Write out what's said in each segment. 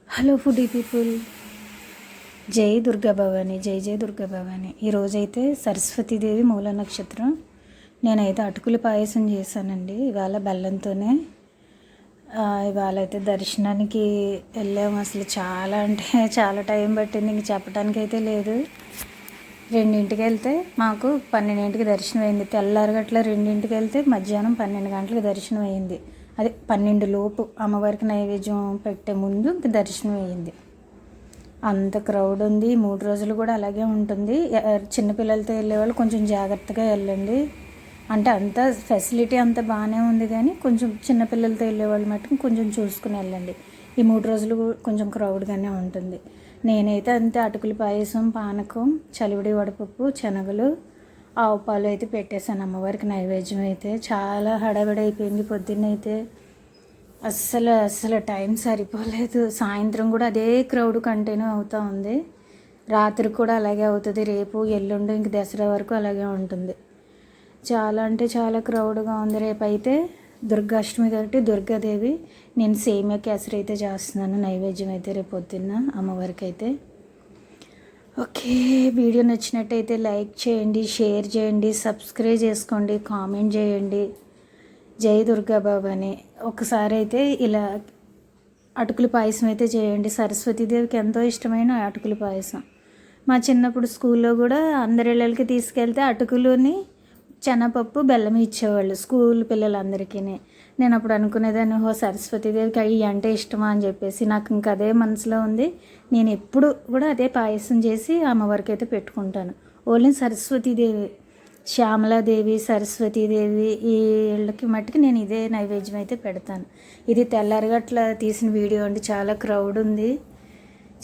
Hello foodie people, జై దుర్గా భవాని, జై జై దుర్గా భవాని. ఈరోజైతే సరస్వతీదేవి మూల నక్షత్రం. నేనైతే అటుకుల పాయసం చేశానండి ఇవాళ బెల్లంతోనే. ఇవాళ అయితే దర్శనానికి వెళ్ళాము. అసలు చాలా అంటే చాలా టైం పట్టింది, ఇంక చెప్పడానికి అయితే లేదు. 2ంటికి వెళ్తే మాకు 12ంటికి దర్శనం అయింది. తెల్లారగట్ల 2ంటికి వెళ్తే మధ్యాహ్నం 12 గంటలకు దర్శనం అయింది. అదే 12 లోపు అమ్మవారికి నైవేద్యం పెట్టే ముందు ఇంక దర్శనం అయ్యింది. అంత క్రౌడ్ ఉంది. 3 రోజులు కూడా అలాగే ఉంటుంది. చిన్నపిల్లలతో వెళ్ళేవాళ్ళు కొంచెం జాగ్రత్తగా వెళ్ళండి. అంటే అంత ఫెసిలిటీ అంతా బాగానే ఉంది, కానీ కొంచెం చిన్నపిల్లలతో వెళ్ళేవాళ్ళు మట్టుకు కొంచెం చూసుకుని వెళ్ళండి. ఈ 3 రోజులు కొంచెం క్రౌడ్గానే ఉంటుంది. నేనైతే అంతే అటుకుల పాయసం, పానకం, చలివిడి వడపప్పు, శనగలు, ఆవు పాలు అయితే పెట్టేశాను అమ్మవారికి నైవేద్యం. అయితే చాలా హడావిడి అయిపోయింది. పొద్దున్నైతే అస్సలు టైం సరిపోలేదు. సాయంత్రం కూడా అదే క్రౌడ్ కంటిన్యూ అవుతూ ఉంది. రాత్రి కూడా అలాగే అవుతుంది. రేపు ఎల్లుండి ఇంక దసరా వరకు అలాగే ఉంటుంది. చాలా అంటే చాలా క్రౌడ్గా ఉంది. రేపు అయితే దుర్గాష్టమి కాబట్టి దుర్గాదేవి నేను సేమియా కేసరి అయితే చేస్తున్నాను నైవేద్యం అయితే రేపు పొద్దున్న అమ్మవారికి అయితే. ఓకే, వీడియో నచ్చినట్టయితే లైక్ చేయండి, షేర్ చేయండి, సబ్స్క్రైబ్ చేసుకోండి, కామెంట్ చేయండి. జై దుర్గా భవాని. ఒకసారి అయితే ఇలా అటుకుల పాయసం అయితే చేయండి. సరస్వతీదేవికి ఎంతో ఇష్టమైన అటుకుల పాయసం. మా చిన్నప్పుడు స్కూల్లో కూడా అందరి ఇళ్ళకి తీసుకెళ్తే అటుకులుని శనగపప్పు బెల్లం ఇచ్చేవాళ్ళు స్కూల్ పిల్లలందరికీ. నేను అప్పుడు అనుకునేదాన్ని, సరస్వతీదేవికి అవి అంటే ఇష్టమా అని చెప్పేసి. నాకు ఇంకా అదే మనసులో ఉంది. నేను ఎప్పుడు కూడా అదే పాయసం చేసి అమ్మవారికి అయితే పెట్టుకుంటాను. ఓన్లీ సరస్వతీదేవి, శ్యామలాదేవి, సరస్వతీదేవి ఈ ఇళ్ళకి మట్టుకు నేను ఇదే నైవేద్యం అయితే పెడతాను. ఇది తెల్లారగట్ల తీసిన వీడియో అండి. చాలా క్రౌడ్ ఉంది,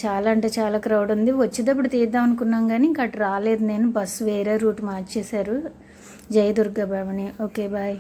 చాలా అంటే చాలా క్రౌడ్ ఉంది. వచ్చేటప్పుడు తీద్దాం అనుకున్నాం కానీ ఇంకా అటు రాలేదు. నేను బస్సు వేరే రూట్ మార్చేశారు. జై దుర్గా భవాని. Okay, bye.